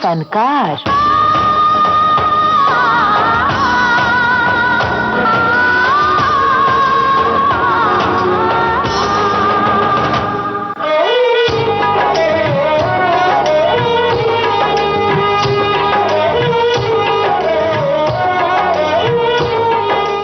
फनकार।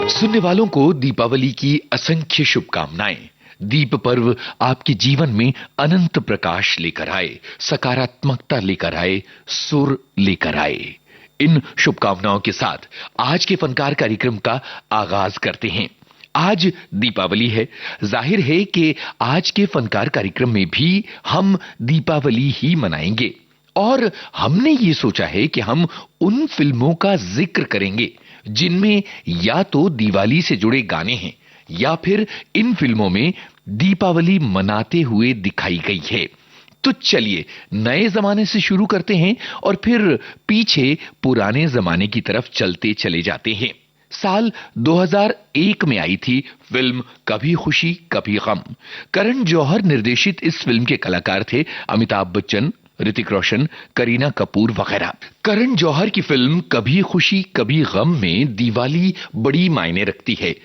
सुनने वालों को दीपावली की असंख्य शुभकामनाएं। दीप पर्व आपके जीवन में अनंत प्रकाश लेकर आए, सकारात्मकता लेकर आए, सुर लेकर आए। इन शुभकामनाओं के साथ आज के फनकार कार्यक्रम का आगाज करते हैं। आज दीपावली है। जाहिर है कि आज के फनकार कार्यक्रम में भी हम दीपावली ही मनाएंगे और हमने ये सोचा है कि हम उन फिल्मों का जिक्र करेंगे जिनमें या तो दिवाली से जुड़े गाने हैं या फिर इन फिल्मों में दीपावली मनाते हुए दिखाई गई है। तो चलिए नए जमाने से शुरू करते हैं और फिर पीछे पुराने जमाने की तरफ चलते चले जाते हैं। साल 2001 में आई थी फिल्म कभी खुशी कभी गम। करण जौहर निर्देशित इस फिल्म के कलाकार थे अमिताभ बच्चन, ऋतिक रोशन, करीना कपूर वगैरह। करण जौहर की फिल्म कभी खुशी कभी गम में दिवाली बड़ी मायने रखती है।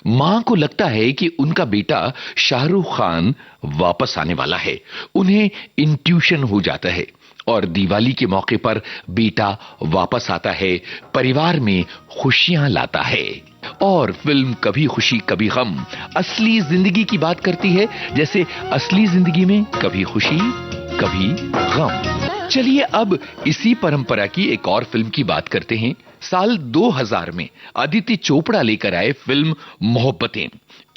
मां को लगता है कि उनका बेटा शाहरुख खान वापस आने वाला है। उन्हें इंट्यूशन हो जाता है और दिवाली के मौके पर बेटा वापस आता है, परिवार में खुशियां लाता है। और फिल्म कभी खुशी कभी गम असली जिंदगी की बात करती है, जैसे असली जिंदगी में कभी खुशी कभी गम। चलिए अब इसी परंपरा की एक और फिल्म की बात करते हैं। साल 2000 में आदित्य चोपड़ा लेकर आए फिल्म मोहब्बतें।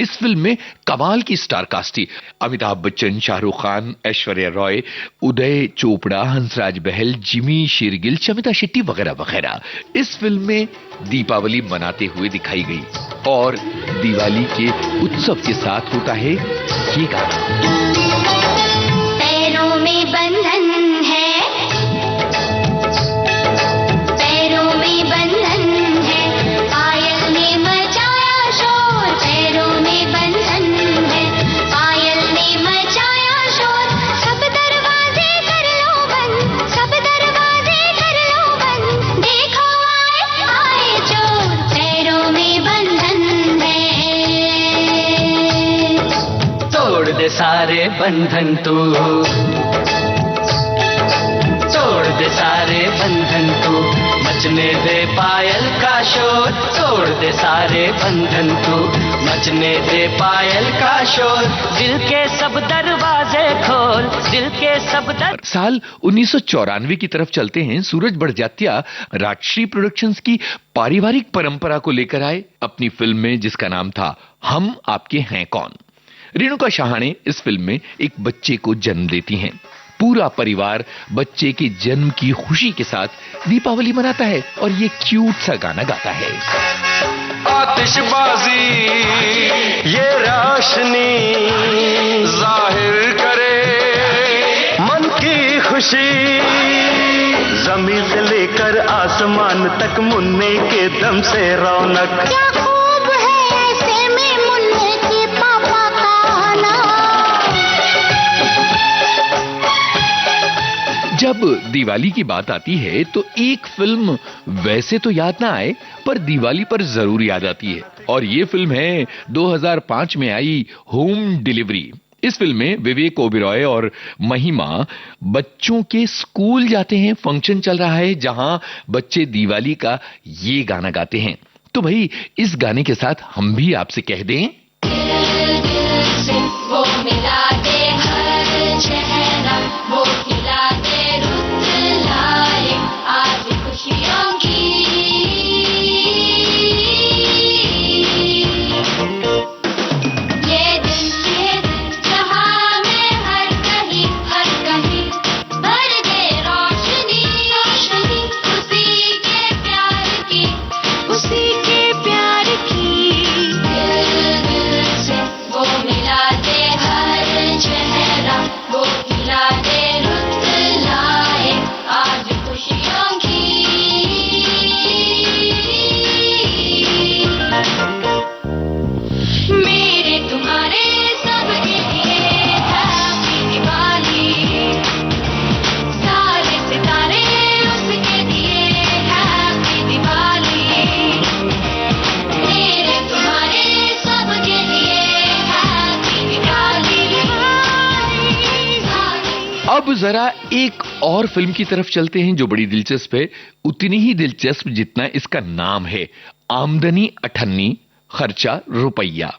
इस फिल्म में कमाल की स्टार कास्ट थी। अमिताभ बच्चन, शाहरुख खान, ऐश्वर्या रॉय, उदय चोपड़ा, हंसराज बहल, जिमी शेरगिल, शमिता शेट्टी वगैरह वगैरह। इस फिल्म में दीपावली मनाते हुए दिखाई गई और दिवाली के उत्सव के साथ होता है ये गाना। पैरों में बंधन है, पैरों में बंधन है, पायल ने मचाया शोर, पैरों में बंधन है, पायल ने मचाया शोर, सब दरवाजे कर लो बंद, सब दरवाजे कर लो बंद, देखो आए आए चोर, पैरों में बंधन है। तोड़ दे सारे बंधन तू, तोड़ दे सारे बंधन तू, मचने दे पायल का शोर, तोड़ दे सारे बंधन तू, मचने दे पायल का शोर, दिल के सब दरवाजे खोल, दिल के सब साल 1994 की तरफ चलते हैं। सूरज बड़जात्या राजश्री प्रोडक्शंस की पारिवारिक परंपरा को लेकर आए अपनी फिल्म में, जिसका नाम था हम आपके हैं कौन। रेणुका शहाणे इस फिल्म में एक बच्चे को जन्म देती हैं। पूरा परिवार बच्चे के जन्म की खुशी के साथ दीपावली मनाता है और ये क्यूट सा गाना गाता है। आतिशबाजी ये रोशनी जाहिर करे मन की खुशी, जमीन से लेकर आसमान तक मुन्ने के दम से रौनक। क्या खूब है ऐसे में मुन्ने के पापा का आना। जब दिवाली की बात आती है तो एक फिल्म वैसे तो याद ना आए पर दिवाली पर जरूर याद आती है और ये फिल्म है 2005 में आई होम डिलीवरी। इस फिल्म में विवेक ओबेरॉय और महिमा बच्चों के स्कूल जाते हैं। फंक्शन चल रहा है जहां बच्चे दिवाली का ये गाना गाते हैं। तो भाई इस गाने के साथ हम भी आपसे कह दें, वो मिला दे हर चेहरा, वो खिला दे रुत लाए आज खुशियों की। ये दिल जहां में हर कहीं भर दे रोशनी रोशनी, उसी के प्यार की, उसी के प्यार की। दिल से वो मिला दे हर चेहरा, वो खिला दे रुत जरा एक और फिल्म की तरफ चलते हैं जो बड़ी दिलचस्प है, उतनी ही दिलचस्प जितना इसका नाम है। आमदनी अठन्नी, खर्चा रुपया।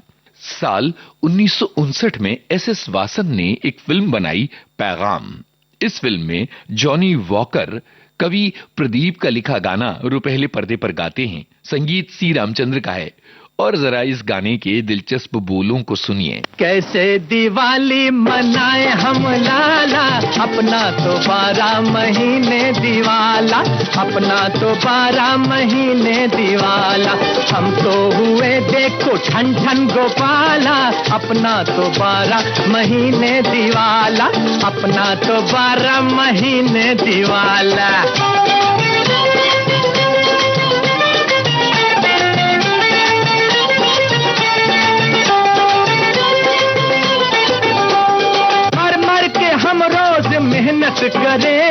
साल 1959 में एस वासन ने एक फिल्म बनाई, पैगाम। इस फिल्म में जॉनी वॉकर कवि प्रदीप का लिखा गाना रुपहले पर्दे पर गाते हैं। संगीत सी रामचंद्र का है और जरा इस गाने के दिलचस्प बोलों को सुनिए। कैसे दिवाली मनाए हम लाला, अपना तो 12 महीने दिवाला, अपना तो 12 महीने दिवाला। हम तो हुए देखो ठन ठन गोपाला, अपना तो 12 महीने दिवाला, अपना तो 12 महीने दिवाला। हम रोज मेहनत करें,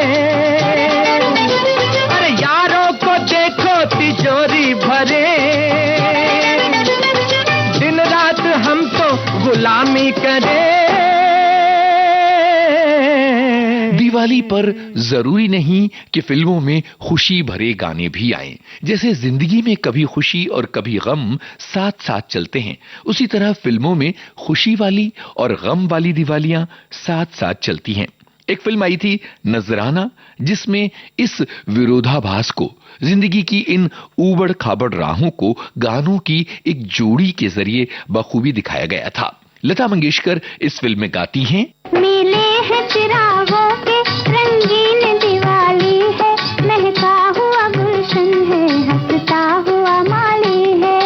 अरे यारों को देखो तिजोरी भरे, दिन रात हम तो गुलामी करें। दिवाली पर जरूरी नहीं कि फिल्मों में खुशी भरे गाने भी आएं। जैसे जिंदगी में कभी खुशी और कभी गम साथ साथ चलते हैं, उसी तरह फिल्मों में खुशी वाली और गम वाली दिवालियां साथ साथ चलती हैं। एक फिल्म आई थी नजराना, जिसमें इस विरोधाभास को, जिंदगी की इन ऊबड़ खाबड़ राहों को गानों की एक जोड़ी के जरिए बखूबी दिखाया गया था। लता मंगेशकर इस फिल्म में गाती हैं, मिले हैं चिरागों के रंगीन दिवाली है, महका हुआ गुलशन है, हंसता हुआ माली है।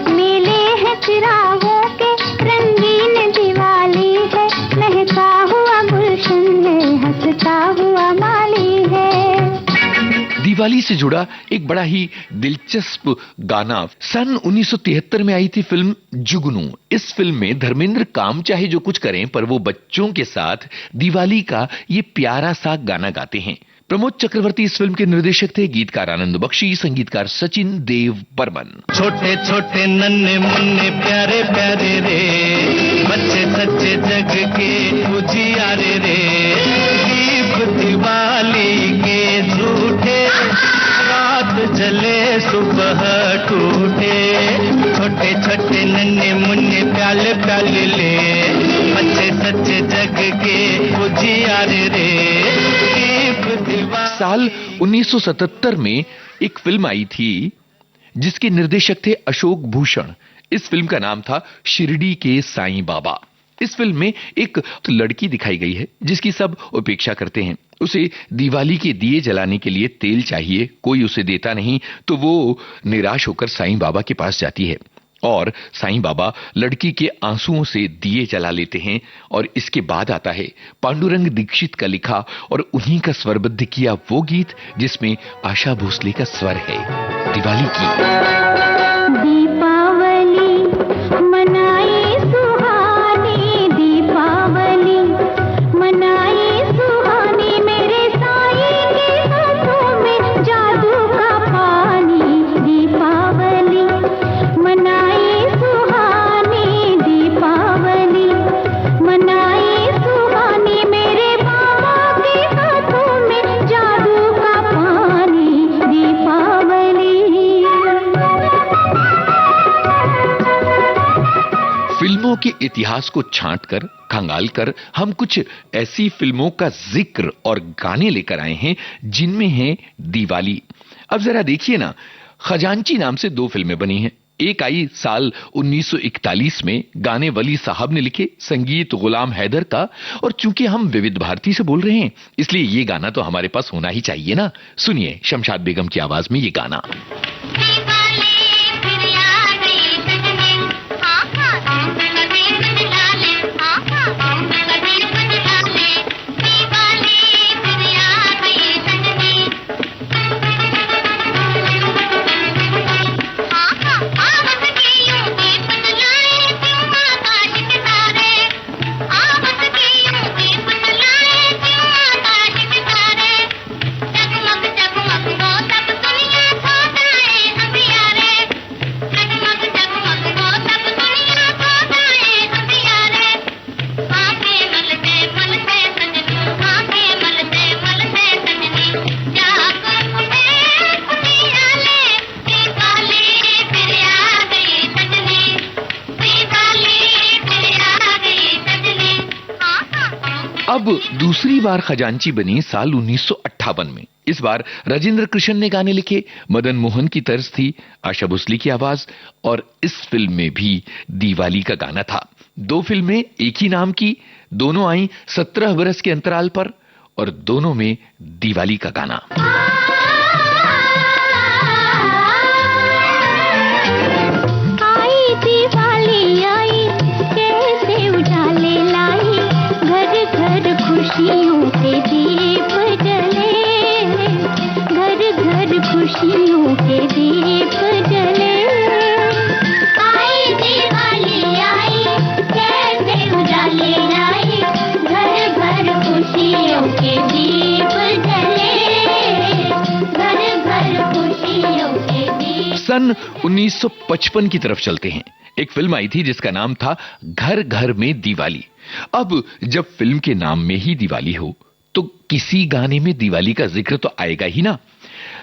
मिले हैं चिरागों के रंगीन दिवाली है, महका हुआ गुलशन है, हंसता हुआ माली है। दिवाली से जुड़ा एक बड़ा ही दिलचस्प गाना सन 1973 में आई थी फिल्म जुगनू। इस फिल्म में धर्मेंद्र काम चाहे जो कुछ करें, पर वो बच्चों के साथ दिवाली का ये प्यारा सा गाना गाते हैं। प्रमोद चक्रवर्ती इस फिल्म के निर्देशक थे, गीतकार आनंद बख्शी, संगीतकार सचिन देव बर्मन। छोटे छोटे नन्हे मुन्ने प्यारे प्यारे रे, बच्चे सच्चे जग के उजियारे रे, दीप दिवाली के झूठे, रात जले सुबह टूटे। छोटे छोटे नन्हे मुन्ने प्याले प्याले ले, बच्चे सच्चे जग के उजियारे रे, दीप दिवाली। साल 1977 में एक फिल्म आई थी जिसके निर्देशक थे अशोक भूषण। इस फिल्म का नाम था शिरडी के साईं बाबा। इस फिल्म में एक लड़की दिखाई गई है जिसकी सब उपेक्षा करते हैं। उसे दिवाली के दिए जलाने के लिए तेल चाहिए, कोई उसे देता नहीं, तो वो निराश होकर साईं बाबा के पास जाती है और साईं बाबा लड़की के आंसुओं से दिए जला लेते हैं। और इसके बाद आता है पांडुरंग दीक्षित का लिखा और उन्हीं का स्वरबद्ध किया वो गीत जिसमें आशा भोसले का स्वर है, दिवाली की। दीपावली मनाई सुहानी, दीपावली मनाई सुहानी, मेरे साईं के हाथों में जादू का पानी। दीपावली मनाई सुहानी, दीपावली मनाई सुहानी, मेरे बाबा के हाथों में जादू का पानी। दीपावली। फिल्मों के इतिहास को छांटकर, खंगालकर हम कुछ ऐसी फिल्मों का जिक्र और गाने लेकर आए हैं जिनमें है दिवाली। अब जरा देखिए ना, खजांची नाम से 2 फिल्में बनी हैं। एक आई साल 1941 में, गाने वली साहब ने लिखे, संगीत गुलाम हैदर का। और चूंकि हम विविध भारती से बोल रहे हैं, इसलिए ये गाना तो हमारे पास होना ही चाहिए ना। सुनिए शमशाद बेगम की आवाज में ये गाना। अब दूसरी बार खजांची बनी साल 1958 में। इस बार राजेंद्र कृष्ण ने गाने लिखे, मदन मोहन की तर्ज थी, आशा भोसले की आवाज, और इस फिल्म में भी दीवाली का गाना था। दो फिल्में एक ही नाम की, दोनों आई 17 बरस के अंतराल पर, और दोनों में दीवाली का गाना। आई दिवाली आई, कैसे उजाले लाई, घर घर खुशियों के दीप जले, घर घर खुशियों के दीप जले। आई दिवाली आई, कैसे उजाले लाई, घर घर खुशियों के दीप जले, घर घर खुशियों के दीप। सन 1955 की तरफ चलते हैं। एक फिल्म आई थी जिसका नाम था घर घर में दिवाली। अब जब फिल्म के नाम में ही दिवाली हो तो किसी गाने में दिवाली का जिक्र तो आएगा ही ना।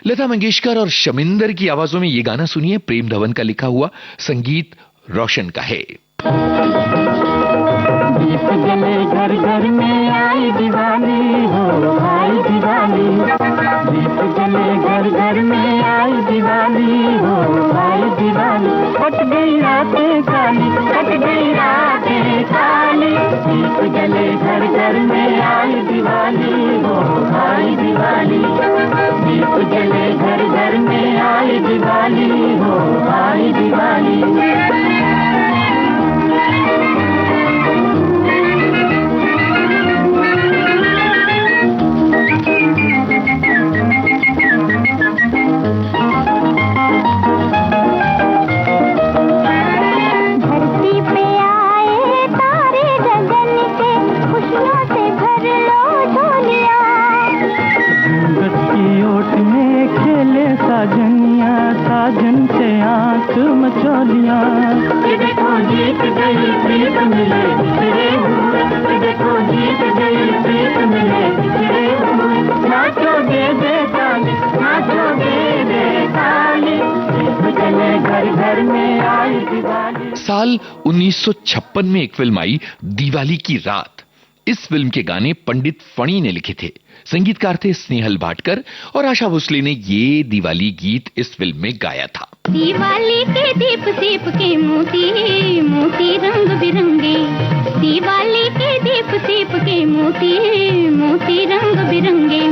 लता मंगेशकर और शमिंदर की आवाजों में यह गाना सुनिए, प्रेम धवन का लिखा हुआ, संगीत रोशन का है। दीप जले घर घर में आई दिवाली हो, आई दिवाली। दीप जले घर घर में आई दिवाली हो, आई दिवाली। कट गई रातें काली, कट गई रातें काली। दीप जले घर घर में आई दिवाली हो, आई दिवाली। दीप जले घर घर में आई दिवाली हो, आई दिवाली। साजन से आंख मचोलियां, देखो जीत गई प्रीत मिले बिछड़े हुए, देखो जीत गई प्रीत मिले बिछड़े हुए। नाचो दे दे ताली, नाचो दे दे ताली। दीप जले घर घर में आई दिवाली। साल 1956 में एक फिल्म आई, दिवाली की रात। इस फिल्म के गाने पंडित फणी ने लिखे थे, संगीतकार थे स्नेहल भाटकर, और आशा भोसले ने ये दिवाली गीत इस फिल्म में गाया था। दिवाली के दीप दीप के मोती मोती रंग बिरंगे, दिवाली के दीप दीप के मोती मोती रंग बिरंगे।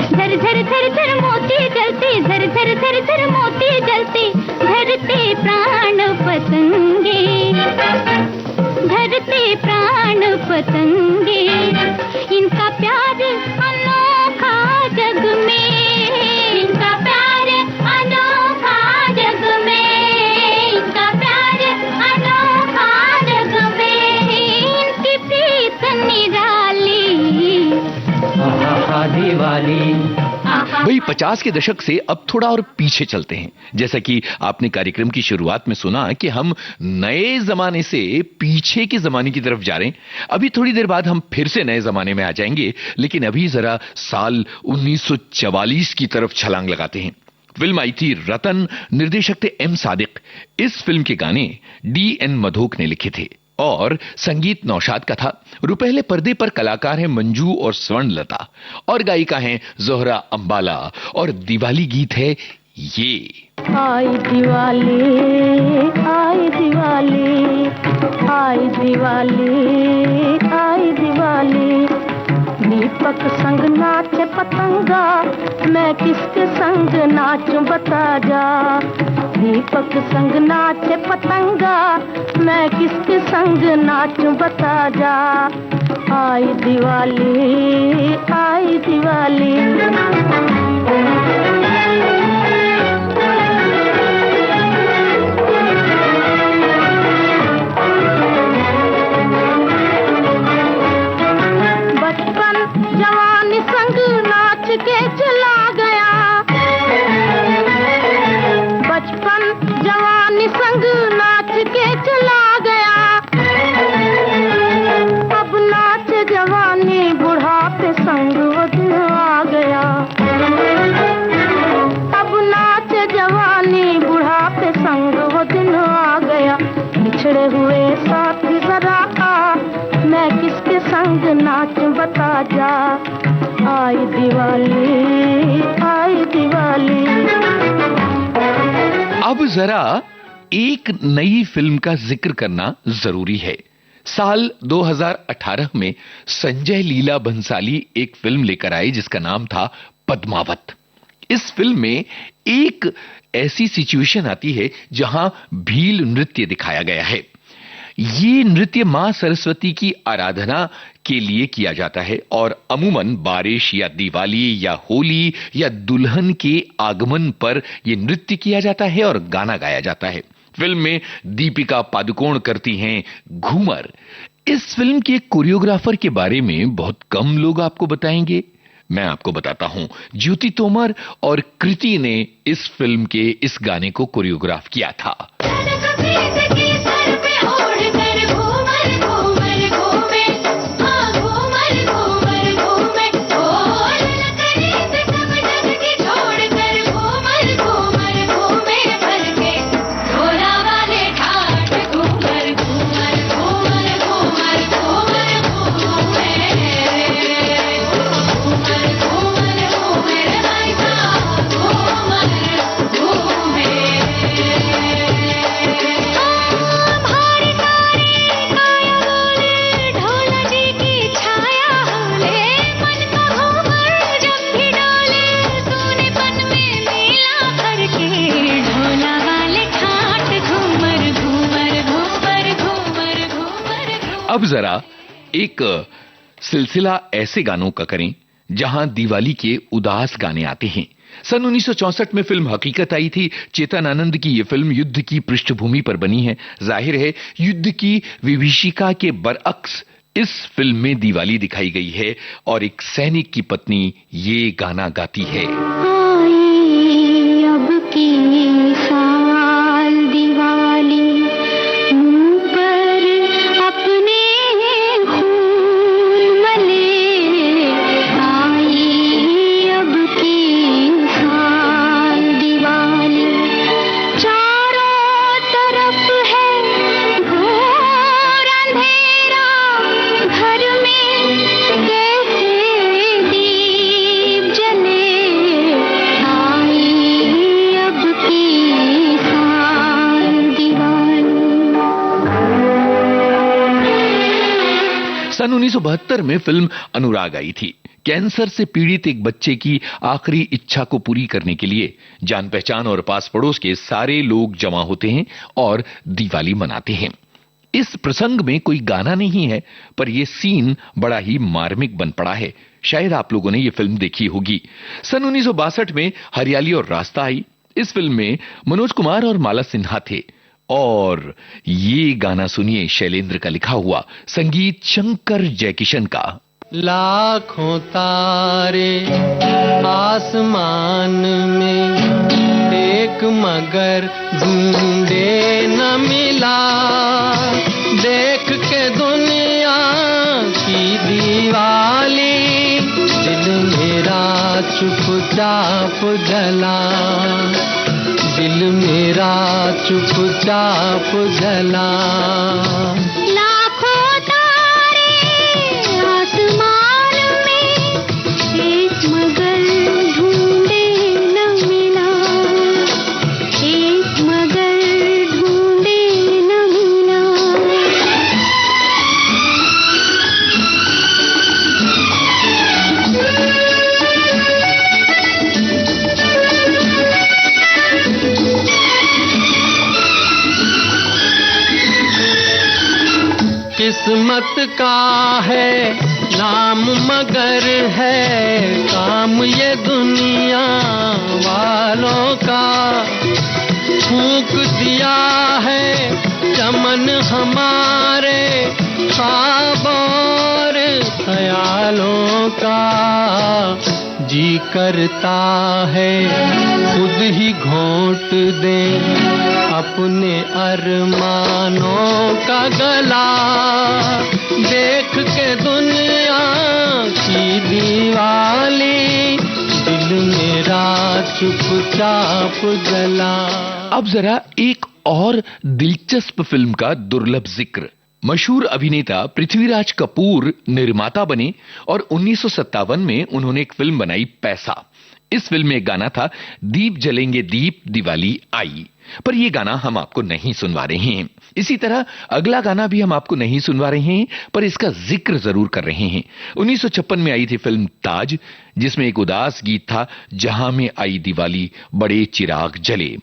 झर झर झर झर मोती जलते, झर झर झर झर मोती जलते, धरते प्राण पतंगे, धरते प्राण पतंगे। इनका प्यार अनोखा जग में, इनका प्यार अनोखा जग में, इनका प्यार अनोखा जग में। इनकी प्रीत निराली, आहा दिवाली। वही 50 के दशक से अब थोड़ा और पीछे चलते हैं। जैसा कि आपने कार्यक्रम की शुरुआत में सुना कि हम नए जमाने से पीछे के जमाने की तरफ जा रहे हैं। अभी थोड़ी देर बाद हम फिर से नए जमाने में आ जाएंगे, लेकिन अभी जरा साल 1944 की तरफ छलांग लगाते हैं। फिल्म आई थी रतन, निर्देशक थे एम सादिक। इस फिल्म के गाने D.N. मधोक ने लिखे थे और संगीत नौशाद का था। रुपहले पर्दे पर कलाकार हैं मंजू और स्वर्णलता, और गायिका हैं जोहरा अंबाला, और दिवाली गीत है ये। आई दिवाली, आई दिवाली, आई दिवाली, आई दिवाली। दीपक संग नाचे पतंगा, मैं किसके संग नाचूं बता जा। दीपक संग नाचे पतंगा, मैं किसके संग नाचूं बता जा। आई दिवाली, आई दिवाली। जवानी संग नाच के चला गया, बचपन जवानी संग नाच के चला गया। अब नाच जवानी बुढ़ापे संग वो दिन आ गया। अब नाच जवानी बुढ़ापे संग वो दिन आ गया। बिछड़े हुए साथी जरा आ, मैं किसके संग नाचूं बता जा, आई दिवाली, आई दिवाली। अब जरा एक नई फिल्म का जिक्र करना जरूरी है। साल 2018 में संजय लीला भंसाली एक फिल्म लेकर आए जिसका नाम था पद्मावत। इस फिल्म में एक ऐसी सिचुएशन आती है जहां भील नृत्य दिखाया गया है। ये नृत्य मां सरस्वती की आराधना के लिए किया जाता है और अमूमन बारिश या दिवाली या होली या दुल्हन के आगमन पर यह नृत्य किया जाता है और गाना गाया जाता है। फिल्म में दीपिका पादुकोण करती हैं घूमर। इस फिल्म के कोरियोग्राफर के बारे में बहुत कम लोग आपको बताएंगे। मैं आपको बताता हूं, ज्योति तोमर और कृति ने इस फिल्म के इस गाने को कोरियोग्राफ किया था। अब जरा एक सिलसिला ऐसे गानों का करें जहां दिवाली के उदास गाने आते हैं। सन 1964 में फिल्म हकीकत आई थी। चेतन आनंद की यह फिल्म युद्ध की पृष्ठभूमि पर बनी है। जाहिर है युद्ध की विभीषिका के बरअक्स इस फिल्म में दिवाली दिखाई गई है और एक सैनिक की पत्नी ये गाना गाती है। आई अब की साल दिवाली, मुंह पर अपने खून मले। आई अब की साल दिवाली, चारों तरफ है घोर अंधेरा, घर में कैसे दीप जले। आई अब की साल दिवाली। सन 1972 में फिल्म अनुराग आई थी। कैंसर से पीड़ित एक बच्चे की आखिरी इच्छा को पूरी करने के लिए जान पहचान और पास पड़ोस के सारे लोग जमा होते हैं और दिवाली मनाते हैं। इस प्रसंग में कोई गाना नहीं है, पर यह सीन बड़ा ही मार्मिक बन पड़ा है। शायद आप लोगों ने यह फिल्म देखी होगी। सन 1962 में हरियाली और रास्ता आई। इस फिल्म में मनोज कुमार और माला सिन्हा थे और ये गाना सुनिए, शैलेंद्र का लिखा हुआ, संगीत शंकर जयकिशन का। लाखों तारे आसमान में, एक मगर ढूंढे न मिला। देख के दुनिया की दिवाली, दिल मेरा चुपचाप जला। दिल मेरा चुपचाप जला। लाखों तारे आसमान में, एक मगर ढूंढे न मिला। एक मगर ढूंढे न मिला। किस्मत का है नाम मगर है काम ये दुनिया वालों का। फूंक दिया है चमन हमारे ख्वाब और ख्यालों का। जी करता है खुद ही घोंट दे अपने अरमानों का गला। देख के दुनिया की दिवाली, दिल मेरा चुपचाप जला। अब जरा एक और दिलचस्प फिल्म का दुर्लभ जिक्र। मशहूर अभिनेता पृथ्वीराज कपूर निर्माता बने और 1957 में उन्होंने एक फिल्म बनाई पैसा। इस फिल्म में एक गाना था, दीप जलेंगे दीप दिवाली आई, पर यह गाना हम आपको नहीं सुनवा रहे हैं। इसी तरह अगला गाना भी हम आपको नहीं सुनवा रहे हैं, पर इसका जिक्र जरूर कर रहे हैं। 1956 में आई थी फिल्म ताज, जिसमें एक उदास गीत था, जहां में आई दिवाली बड़े चिराग जले।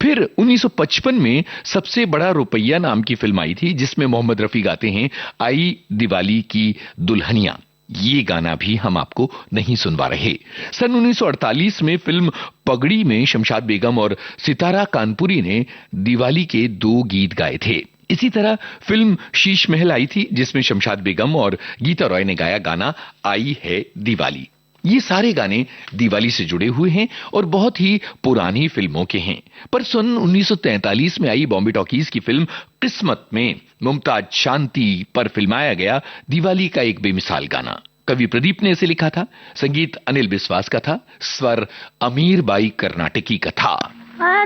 फिर 1955 में सबसे बड़ा रुपया नाम की फिल्म आई थी, जिसमें मोहम्मद रफी गाते हैं, आई दिवाली की दुल्हनिया। ये गाना भी हम आपको नहीं सुनवा रहे। सन 1948 में फिल्म पगड़ी में शमशाद बेगम और सितारा कानपुरी ने दिवाली के 2 गीत गाए थे। इसी तरह फिल्म शीश महल आई थी, जिसमें शमशाद बेगम और गीता रॉय ने गाया गाना आई है दिवाली। ये सारे गाने दिवाली से जुड़े हुए हैं और बहुत ही पुरानी फिल्मों के हैं। पर सन 1943 में आई बॉम्बे टॉकीज की फिल्म किस्मत में मुमताज शांति पर फिल्माया गया दिवाली का एक बेमिसाल गाना। कवि प्रदीप ने इसे लिखा था, संगीत अनिल बिस्वास का था, स्वर अमीर बाई कर्नाटकी का था।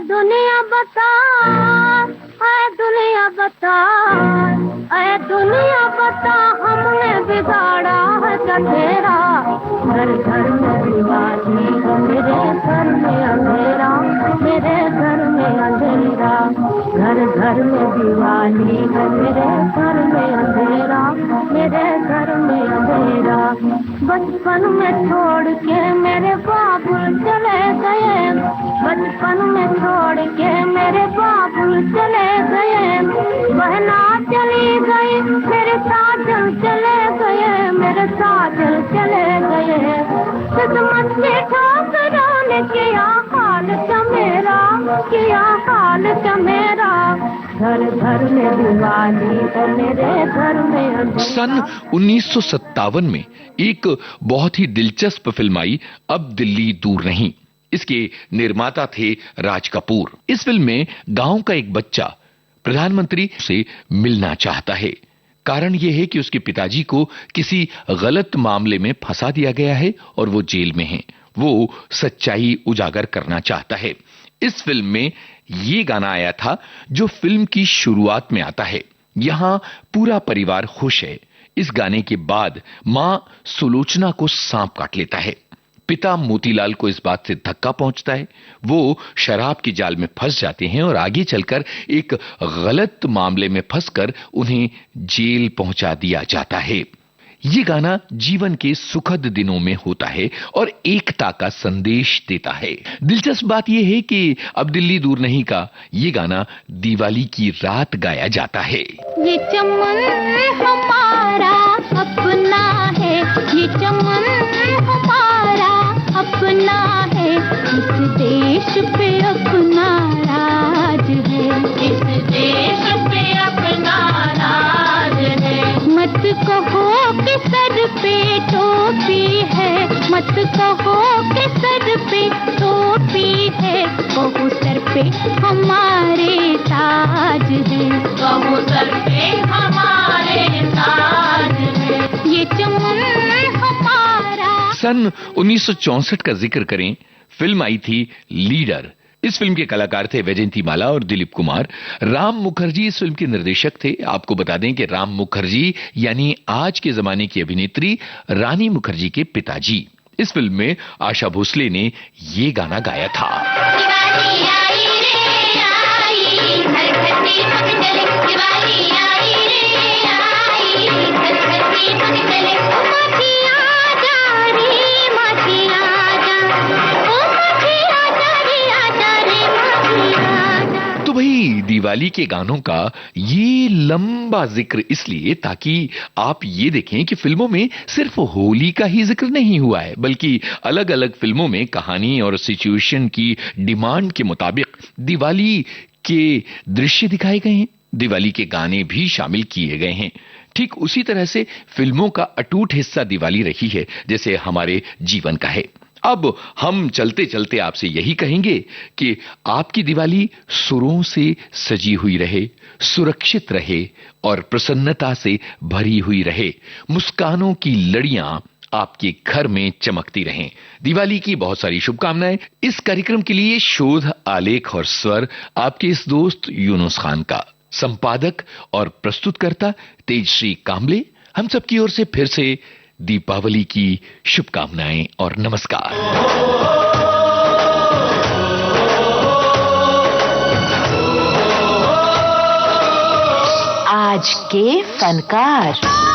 दुनिया बता, दुनिया बता, दुनिया बता, हमने बिगाड़ा है तेरा। घर घर में दिवाली, मेरे घर में अंधेरा, मेरे घर में अंधेरा। घर घर में दिवाली, मेरे घर में अंधेरा, मेरे घर में अंधेरा। बचपन में छोड़ के मेरे बाबुल चले गए, बचपन में छोड़ के मेरे बाबुल चले गए। बहना चली गई, मेरे साजन चले गए, मेरे साजन चले गए। किस्मत के ठोकरों ने किया हाल का मेरा, किया हाल का मेरा। घर घर में दिवाली, मेरे घर में अंधेरा। सन 1957 में एक बहुत ही दिलचस्प फिल्म आई, अब दिल्ली दूर नहीं। इसके निर्माता थे राज कपूर। इस फिल्म में गांव का एक बच्चा प्रधानमंत्री से मिलना चाहता है। कारण यह है कि उसके पिताजी को किसी गलत मामले में फंसा दिया गया है और वो जेल में है। वो सच्चाई उजागर करना चाहता है। इस फिल्म में ये गाना आया था जो फिल्म की शुरुआत में आता है। यहां पूरा परिवार खुश है। इस गाने के बाद मां सुलोचना को सांप काट लेता है। पिता मोतीलाल को इस बात से धक्का पहुंचता है। वो शराब की जाल में फंस जाते हैं और आगे चलकर एक गलत मामले में फंसकर उन्हें जेल पहुंचा दिया जाता है। ये गाना जीवन के सुखद दिनों में होता है और एकता का संदेश देता है। दिलचस्प बात यह है कि अब दिल्ली दूर नहीं का ये गाना दिवाली की रात गाया जाता है। ये चमन हमारा अपना है, ये चमन हमारा अपना है, इस देश पे अपना राज है, इस देश पे अपना राज है। मत कहो कि सर पे टोपी है, मत कहो कि सर पे टोपी है, कहो सर पे हमारे ताज है, कहो सर पे हमारे ताज है, ये चमन हमारा। सन 1964 का जिक्र करें, फिल्म आई थी लीडर। इस फिल्म के कलाकार थे वैजयंती माला और दिलीप कुमार। राम मुखर्जी इस फिल्म के निर्देशक थे। आपको बता दें कि राम मुखर्जी यानी आज के जमाने की अभिनेत्री रानी मुखर्जी के पिताजी। इस फिल्म में आशा भोसले ने ये गाना गाया था। दिवाली आई रे आई, घर घर में हम चले, दिवाली आई रे आई, घर घर में हम चले। माखी आजा रे, माखी आजा, ओ माखी आजा रे, आजा रे माखी आजा। तो भाई दिवाली के गानों का ये लंबा जिक्र इसलिए ताकि आप ये देखें कि फिल्मों में सिर्फ होली का ही जिक्र नहीं हुआ है, बल्कि अलग अलग फिल्मों में कहानी और सिचुएशन की डिमांड के मुताबिक दिवाली के दृश्य दिखाए गए हैं, दिवाली के गाने भी शामिल किए गए हैं। ठीक उसी तरह से फिल्मों का अटूट हिस्सा दिवाली रही है, जैसे हमारे जीवन का है। अब हम चलते चलते आपसे यही कहेंगे कि आपकी दिवाली सुरों से सजी हुई रहे, सुरक्षित रहे और प्रसन्नता से भरी हुई रहे। मुस्कानों की लड़ियां आपके घर में चमकती रहें। दिवाली की बहुत सारी शुभकामनाएं। इस कार्यक्रम के लिए शोध, आलेख और स्वर आपके इस दोस्त यूनुस खान का। संपादक और प्रस्तुतकर्ता तेजश्री कामले, हम सबकी ओर से फिर से दीपावली की शुभकामनाएं और नमस्कार। आज के फनकार।